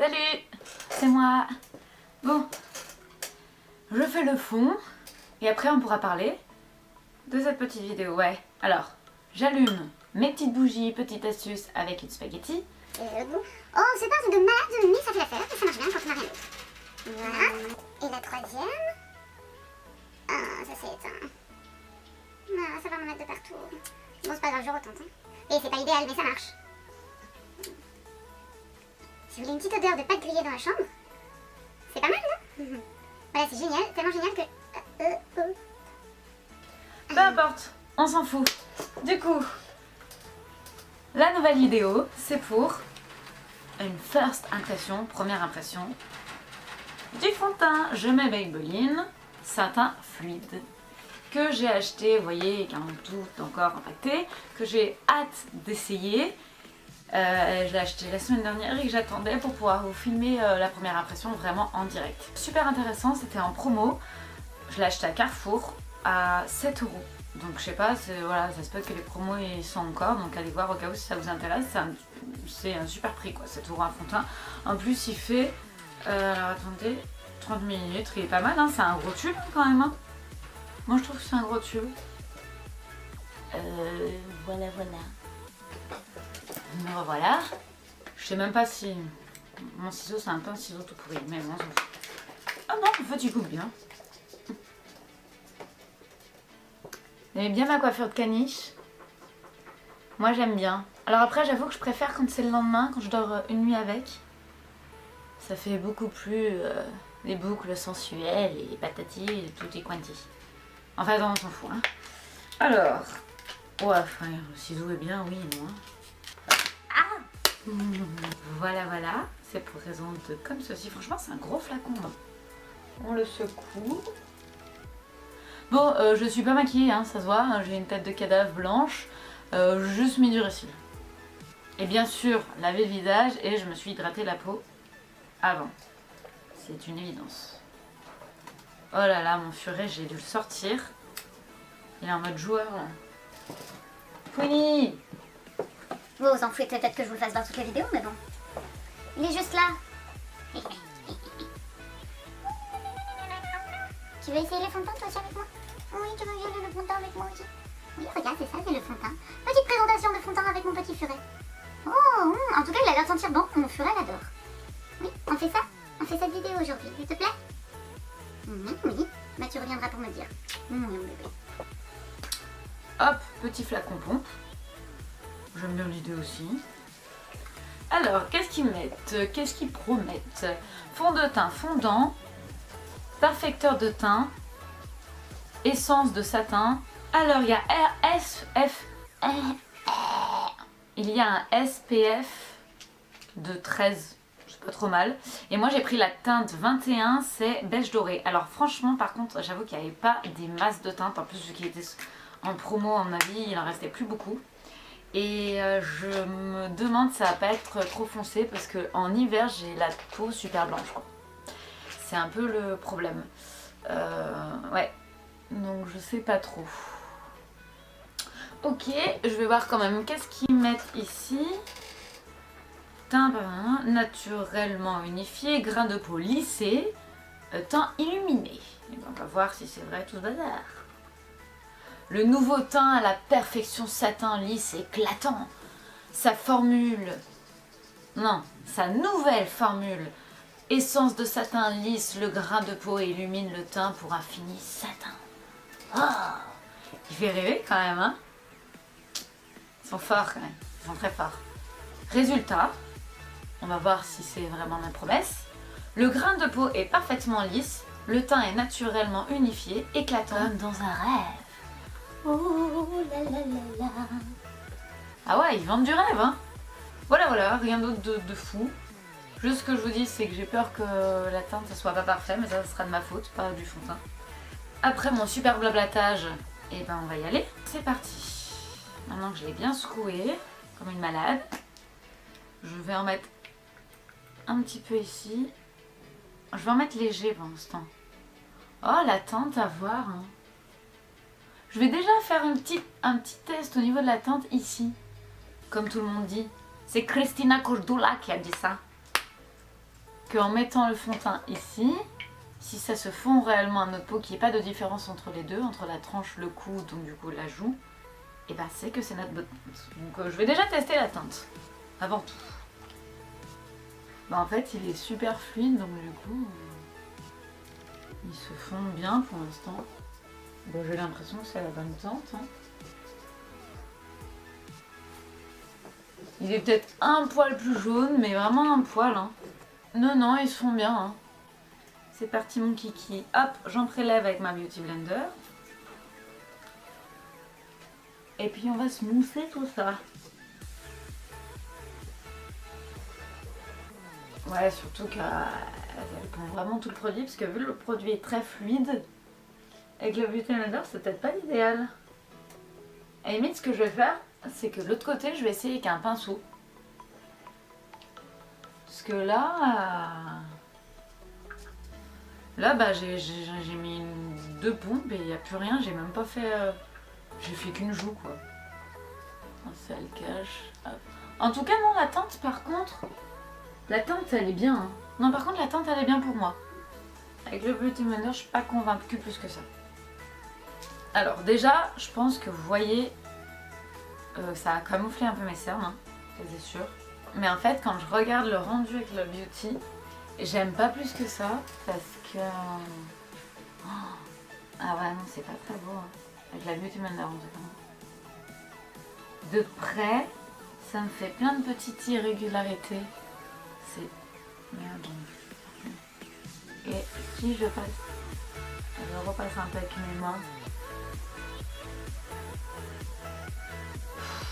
Salut, c'est moi. Bon, je fais le fond et après on pourra parler de cette petite vidéo. Ouais, alors j'allume mes petites bougies, petite astuce avec une spaghetti. Oh, c'est pas de malade, mais ça fait l'affaire et ça marche bien quand on n'a rien d'autre. Voilà. Et la troisième. Ah, ça s'est éteint. Ah, ça va m'en mettre de partout. Bon, c'est pas grave, je retente. Hein. Et c'est pas idéal, mais ça marche. Si vous voulez une petite odeur de pâte grillée dans la chambre, c'est pas mal, non? Voilà, c'est génial, tellement génial que... Peu importe, on s'en fout. Du coup, la nouvelle vidéo, c'est pour une first impression, première impression du fond de teint. Je mets Maybelline Satin Fluide que j'ai acheté, vous voyez, qui est tout encore impacté, que j'ai hâte d'essayer. Je l'ai acheté la semaine dernière et que j'attendais pour pouvoir vous filmer la première impression vraiment en direct. Super intéressant, c'était en promo. Je l'ai acheté à Carrefour à 7 €. Donc je sais pas, voilà, ça se peut que les promos ils sont encore, donc allez voir au cas où si ça vous intéresse. C'est un super prix quoi, 7 € un fond de teint. En plus il fait, alors attendez, 30 ml, il est pas mal, hein, c'est un gros tube quand même. Hein. Moi je trouve que c'est un gros tube. Voilà. Me revoilà. Je sais même pas si mon ciseau c'est un peu un ciseau tout pourri, mais bon. Ah non, en fait il coupe bien. Vous aimez bien ma coiffure de caniche? Moi j'aime bien. Alors après j'avoue que je préfère quand c'est le lendemain, quand je dors une nuit avec. Ça fait beaucoup plus des boucles sensuelles et patati et tout et quanti. Enfin on s'en fout. Hein. Alors, ouais, enfin, le ciseau est bien, oui, non. Voilà, c'est présente comme ceci. Franchement, c'est un gros flacon. Hein. On le secoue. Bon, je suis pas maquillée, hein, ça se voit. Hein, j'ai une tête de cadavre blanche. Juste mis du récil. Et bien sûr, laver le visage et je me suis hydraté la peau avant. C'est une évidence. Oh là là, mon furet, j'ai dû le sortir. Il est en mode joueur là. Fouini! Vous vous en foutez peut-être que je vous le fasse dans toutes les vidéos, mais bon. Il est juste là. Tu veux essayer le fond de teint toi aussi avec moi? Oui, tu veux essayer le fond de teint avec moi aussi? Oui, regarde, c'est ça, c'est le fond de teint. Petite présentation de fond de teint avec mon petit furet. Oh, en tout cas, il a l'air de sentir bon. Mon furet l'adore. Oui, on fait ça? On fait cette vidéo aujourd'hui, s'il te plaît? Oui. Bah, tu reviendras pour me dire. Mon bébé. Hop, petit flacon pompe. J'aime bien l'idée aussi. Alors, qu'est-ce qu'ils mettent? Qu'est-ce qu'ils promettent? Fond de teint fondant, perfecteur de teint, essence de satin. Alors, il y a il y a un SPF de 13, c'est pas trop mal. Et moi, j'ai pris la teinte 21, c'est beige doré. Alors, franchement, par contre, j'avoue qu'il n'y avait pas des masses de teinte. En plus, vu qu'il était en promo, à mon avis, il en restait plus beaucoup. Et je me demande si ça va pas être trop foncé parce qu'en hiver j'ai la peau super blanche quoi. C'est un peu le problème. Ouais, donc je sais pas trop. Ok, je vais voir quand même qu'est-ce qu'ils mettent ici. Teint naturellement unifié, grain de peau lissé, teint illuminé. Et on va voir si c'est vrai tout ce bazar. Le nouveau teint à la perfection satin lisse éclatant. Sa nouvelle formule. Essence de satin lisse, le grain de peau et illumine le teint pour un fini satin. Oh, il fait rêver quand même, hein? Ils sont forts quand même, ils sont très forts. Résultat, on va voir si c'est vraiment ma promesse. Le grain de peau est parfaitement lisse, le teint est naturellement unifié, éclatant comme dans un rêve. Oh la la la la. Ah ouais, ils vendent du rêve, hein. Voilà, rien d'autre de fou. Juste ce que je vous dis, c'est que j'ai peur que la teinte ne soit pas parfaite, mais ça sera de ma faute, pas du fond de teint. Après mon super blablatage, et ben on va y aller. C'est parti. Maintenant que je l'ai bien secoué, comme une malade, je vais en mettre un petit peu ici. Je vais en mettre léger pendant ce temps. Oh, la teinte à voir, hein. Je vais déjà faire un petit test au niveau de la teinte ici. Comme tout le monde dit. C'est Cristina Cordula qui a dit ça. qu'en mettant le fond de teint ici, si ça se fond réellement à notre peau, qu'il n'y ait pas de différence entre les deux, entre la tranche, le cou, donc du coup la joue, et ben c'est que c'est notre bonne teinte. Donc je vais déjà tester la teinte, avant tout. Bah en fait il est super fluide, donc du coup il se fond bien pour l'instant. Bon, j'ai l'impression que c'est la bonne teinte. Hein. Il est peut-être un poil plus jaune, mais vraiment un poil. Hein. Non, ils se font bien. Hein. C'est parti mon kiki. Hop, j'en prélève avec ma Beauty Blender. Et puis on va smousser tout ça. Ouais, surtout qu'elle prend vraiment tout le produit, parce que vu le produit est très fluide, avec le Beauty Blender, c'est peut-être pas l'idéal. À la limite, ce que je vais faire, c'est que de l'autre côté, je vais essayer avec un pinceau. Parce que là... Là, bah, j'ai mis 2 pompes et il n'y a plus rien. J'ai même pas fait... J'ai fait qu'une joue, quoi. Ça le cache. Hop. En tout cas, non, la teinte, par contre... La teinte, elle est bien. Hein. Non, par contre, la teinte, elle est bien pour moi. Avec le Beauty Blender, je suis pas convaincue plus que ça. Alors, déjà, je pense que vous voyez... ça a camouflé un peu mes cernes, hein, c'est sûr. Mais en fait, quand je regarde le rendu avec le Beauty, j'aime pas plus que ça, parce que... Oh. Ah ouais, non, c'est pas très beau. Hein. Avec la Beauty Blender, en tout cas. De près, ça me fait plein de petites irrégularités. C'est... Merde. Et si je passe... Je repasse un peu avec mes mains.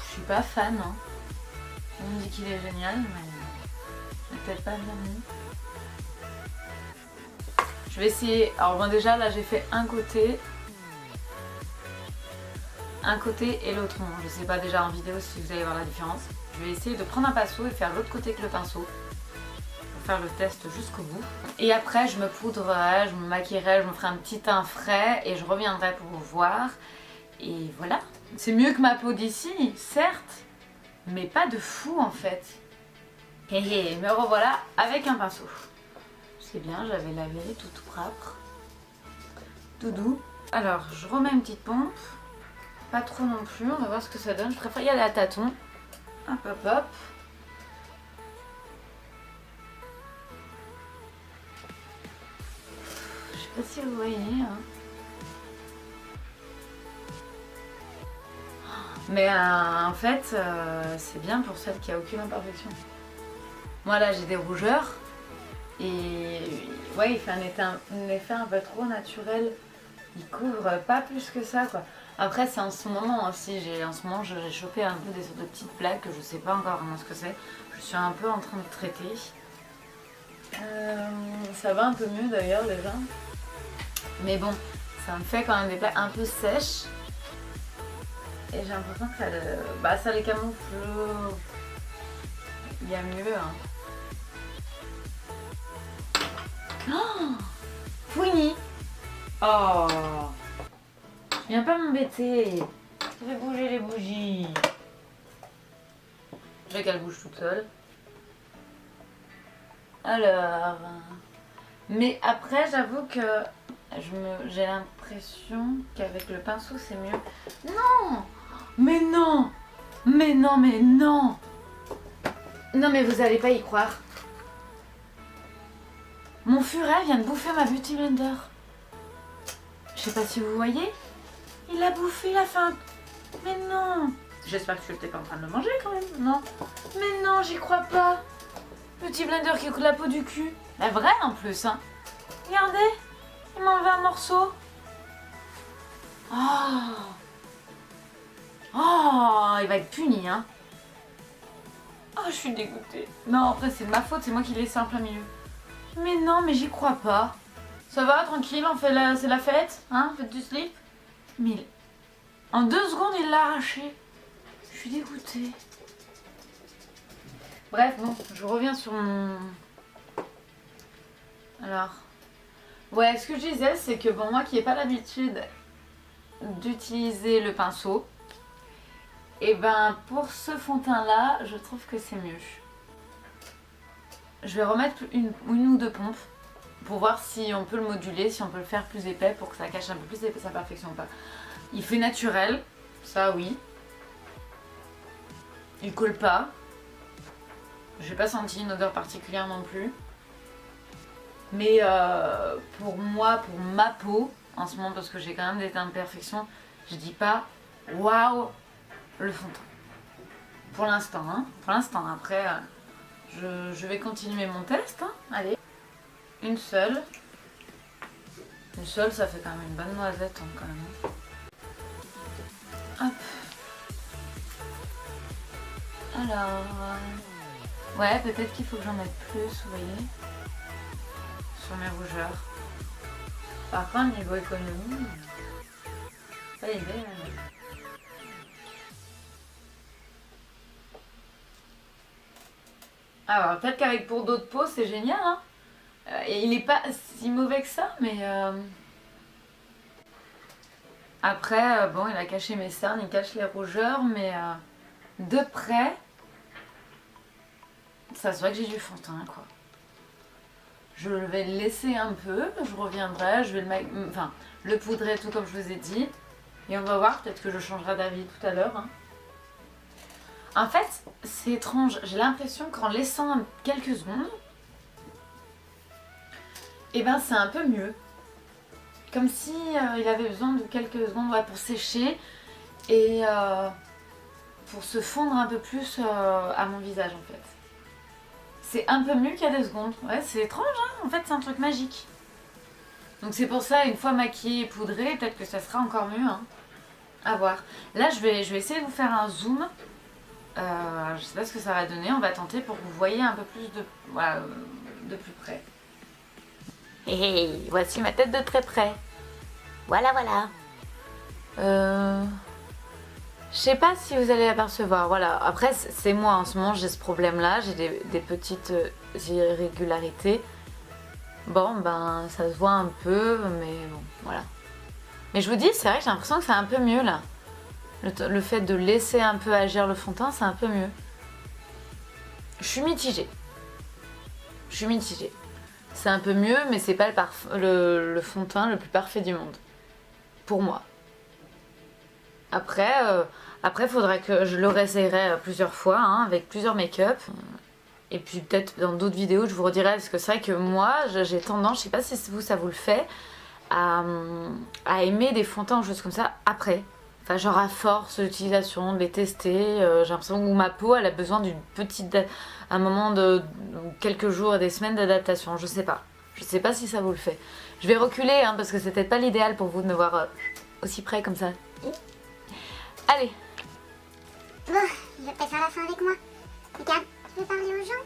Je suis pas fan, hein. On me dit qu'il est génial, mais je l'ai peut-être pas bien mis. Je vais essayer. Alors bon, déjà là j'ai fait un côté et l'autre non. Je sais pas déjà en vidéo si vous allez voir la différence. Je vais essayer de prendre un pinceau et faire l'autre côté que le pinceau pour faire le test jusqu'au bout. Et après je me poudrerai, je me maquillerai, je me ferai un petit teint frais et je reviendrai pour vous voir. Et voilà. C'est mieux que ma peau d'ici, certes, mais pas de fou en fait. Et me revoilà avec un pinceau. C'est bien, j'avais lavé tout propre. Tout doux. Alors, je remets une petite pompe. Pas trop non plus, on va voir ce que ça donne. Je préfère y aller à tâtons. Hop, hop, hop. Je sais pas si vous voyez. Hein. Mais en fait, c'est bien pour celle qui a aucune imperfection. Moi là, j'ai des rougeurs. Et ouais, il fait un effet un peu trop naturel. Il couvre pas plus que ça, quoi. Après, c'est en ce moment aussi. En ce moment, j'ai chopé un peu des sortes de petites plaques que je sais pas encore vraiment ce que c'est. Je suis un peu en train de traiter. Ça va un peu mieux d'ailleurs déjà. Mais bon, ça me fait quand même des plaques un peu sèches. Et j'ai l'impression que ça les camoufle. Il y a mieux. Hein. Oh, Fouini. Oh, viens pas m'embêter. Je vais bouger les bougies. Je veux qu'elle bouge toute seule. Alors, mais après j'avoue que j'ai l'impression qu'avec le pinceau c'est mieux. Non, mais non, mais non, mais non. Non mais vous allez pas y croire. Mon furet vient de bouffer ma Beauty Blender. Je sais pas si vous voyez. Il l'a bouffé, il a fait un... Mais non. J'espère que tu n'étais pas en train de le manger quand même, non? Mais non, j'y crois pas. Beauty Blender qui coule la peau du cul. La vraie en plus, hein. Regardez, il m'a enlevé un morceau. Oh. Oh, il va être puni, hein. Oh, je suis dégoûtée. Non, après c'est de ma faute, c'est moi qui l'ai laissé en plein milieu. Mais non, mais j'y crois pas. Ça va, tranquille, c'est la fête, hein, faites du slip. Mais en 2 secondes, il l'a arraché. Je suis dégoûtée. Bref, bon, je reviens sur mon... Alors... Ouais, ce que je disais, c'est que bon, moi qui n'ai pas l'habitude d'utiliser le pinceau, et ben pour ce fond de teint là, je trouve que c'est mieux. je vais remettre une ou deux pompes pour voir si on peut le moduler, si on peut le faire plus épais pour que ça cache un peu plus sa perfection ou pas. Il fait naturel, ça oui. Il colle pas. J'ai pas senti une odeur particulière non plus. Mais pour moi, pour ma peau, en ce moment, parce que j'ai quand même des imperfections, je dis pas waouh le fond de teint. Pour l'instant, hein. Pour l'instant, après, je vais continuer mon test. Hein. Allez. Une seule. Une seule, ça fait quand même une bonne noisette, hein, quand même. Hop. Alors. Ouais, peut-être qu'il faut que j'en mette plus, vous voyez. Sur mes rougeurs. Par contre, niveau économie, pas idée. Alors, peut-être qu'avec pour d'autres peaux, c'est génial, hein. Et il est pas si mauvais que ça, mais... Après, bon, il a caché mes cernes, il cache les rougeurs, mais de près, ça se voit que j'ai du fond de teint, quoi. Je vais le laisser un peu, je reviendrai, je vais le poudrer tout comme je vous ai dit. Et on va voir, peut-être que je changerai d'avis tout à l'heure. Hein. En fait, c'est étrange, j'ai l'impression qu'en laissant quelques secondes, et ben c'est un peu mieux. Comme si il avait besoin de quelques secondes pour sécher et pour se fondre un peu plus à mon visage en fait. C'est un peu mieux qu'il y a 2 secondes. Ouais, c'est étrange, hein. En fait, c'est un truc magique. Donc c'est pour ça, une fois maquillée et poudrée, peut-être que ça sera encore mieux. Hein. À voir. Là, je vais essayer de vous faire un zoom. Je sais pas ce que ça va donner. On va tenter pour que vous voyez un peu plus de plus près. Hey, voici ma tête de très près. Voilà, voilà. Je sais pas si vous allez l'apercevoir. Voilà. Après, c'est moi en ce moment, j'ai ce problème-là. J'ai des petites irrégularités. Bon, ben, ça se voit un peu, mais bon, voilà. Mais je vous dis, c'est vrai que j'ai l'impression que c'est un peu mieux là. Le fait de laisser un peu agir le fond de teint, c'est un peu mieux. Je suis mitigée. C'est un peu mieux, mais c'est pas le fond de teint le plus parfait du monde. Pour moi. Après, faudra que je le réessayerai plusieurs fois, hein, avec plusieurs make-up. Et puis peut-être dans d'autres vidéos, je vous redirai, parce que c'est vrai que moi, j'ai tendance, je sais pas si vous, ça vous le fait, à aimer des fonds de teint ou choses comme ça après. Enfin, genre à force d'utilisation, de les tester, j'ai l'impression que ma peau, elle a besoin d'une petite... un moment de quelques jours et des semaines d'adaptation, je sais pas. Je sais pas si ça vous le fait. Je vais reculer, hein, parce que c'est peut-être pas l'idéal pour vous de me voir aussi près comme ça. Allez. Bon, il va pas faire la fin avec moi. Regarde, tu veux parler aux gens?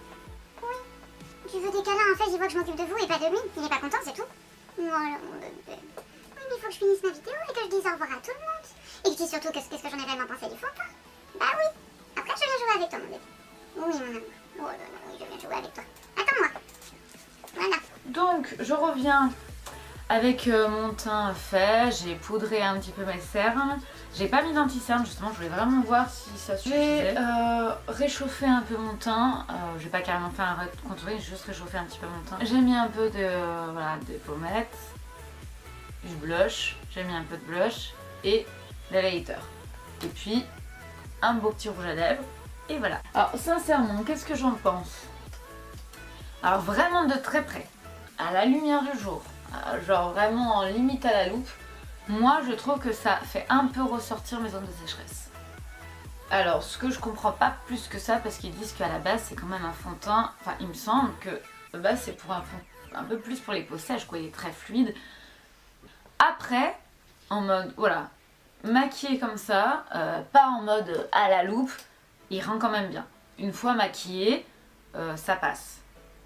Oui. Tu veux des câlins? En fait, il voit que je m'occupe de vous et pas de lui. Il est pas content, c'est tout. Voilà, mon bébé. Oui, mais il faut que je finisse ma vidéo et que je dise au revoir à tout le monde. Et que je dise surtout qu'est-ce que j'en ai vraiment pensé du fond de teint. Bah oui. Après, je viens jouer avec toi, mon bébé. Oui, mon amour. Oh là là, oui, je viens jouer avec toi. Attends-moi. Voilà. Donc, je reviens avec mon teint fait. J'ai poudré un petit peu mes cernes. J'ai pas mis d'anti-cerne, justement, je voulais vraiment voir si ça suffisait. J'ai réchauffé un peu mon teint. J'ai pas carrément fait un contouring, j'ai juste réchauffé un petit peu mon teint. J'ai mis un peu des pommettes, du blush. J'ai mis un peu de blush et l'highlighter. Et puis, un beau petit rouge à lèvres. Et voilà. Alors, sincèrement, qu'est-ce que j'en pense? Alors, vraiment de très près, à la lumière du jour, genre vraiment en limite à la loupe, moi je trouve que ça fait un peu ressortir mes zones de sécheresse. Alors, ce que je comprends pas plus que ça, parce qu'ils disent qu'à la base c'est quand même un fond de teint, enfin il me semble que de base c'est pour un peu plus pour les peaux sèches, quoi, il est très fluide. Après, en mode, voilà, maquillé comme ça, pas en mode à la loupe, il rend quand même bien. Une fois maquillé, ça passe.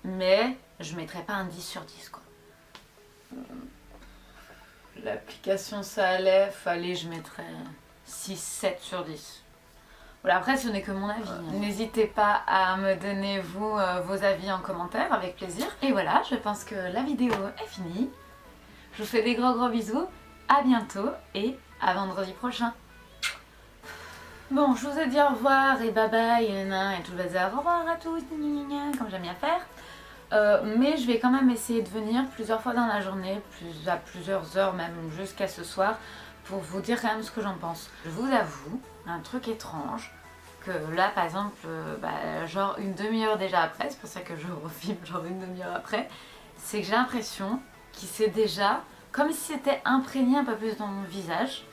Mais je mettrais pas un 10 sur 10, quoi. L'application ça allait, fallait je mettrais 6-7 sur 10. Voilà, après ce n'est que mon avis. N'hésitez pas à me donner vous vos avis en commentaire, avec plaisir. Et voilà, je pense que la vidéo est finie. Je vous fais des gros bisous, à bientôt et à vendredi prochain. Bon, je vous ai dit au revoir et bye bye et tout le bazar. Au revoir à tous, comme j'aime bien faire. Mais je vais quand même essayer de venir plusieurs fois dans la journée, à plusieurs heures même jusqu'à ce soir, pour vous dire quand même ce que j'en pense. Je vous avoue, un truc étrange, que là par exemple, genre une demi-heure déjà après, c'est pour ça que je refilme genre une demi-heure après, c'est que j'ai l'impression qu'il s'est déjà, comme si c'était imprégné un peu plus dans mon visage.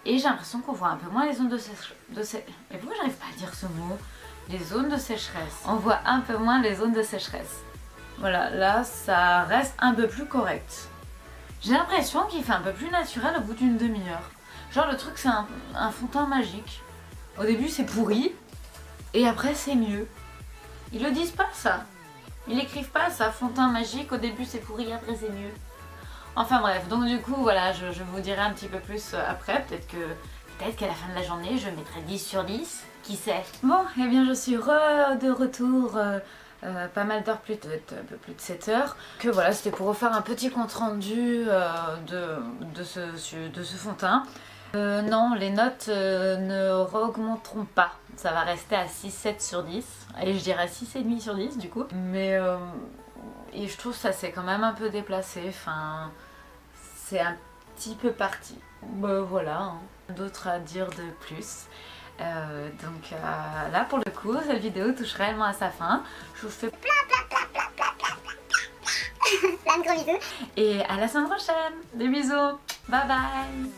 Et j'ai l'impression qu'on voit un peu moins les zones de sécheresse. Et pourquoi j'arrive pas à dire ce mot? Les zones de sécheresse. On voit un peu moins les zones de sécheresse. Voilà, là ça reste un peu plus correct. J'ai l'impression qu'il fait un peu plus naturel au bout d'une demi-heure. Genre le truc c'est un fond de teint magique. Au début c'est pourri, et après c'est mieux. Ils le disent pas ça. Ils écrivent pas ça, fond de teint magique, au début c'est pourri, après c'est mieux. Enfin bref, donc du coup voilà, je vous dirai un petit peu plus après, peut-être qu'à la fin de la journée je mettrai 10 sur 10, qui sait. Bon, et bien je suis de retour, pas mal d'heures plus tôt, un peu plus de 7 heures. Que voilà, c'était pour refaire un petit compte rendu de ce fond de teint. Non, les notes ne augmenteront pas, ça va rester à 6-7 sur 10, et je dirais 6,5 sur 10 du coup. Mais et je trouve ça c'est quand même un peu déplacé, enfin c'est un petit peu parti. Voilà, hein. D'autres à dire de plus. Donc là pour le coup cette vidéo touche réellement à sa fin. Je vous fais Plein de gros bisous. et à la semaine prochaine. Des bisous. Bye bye.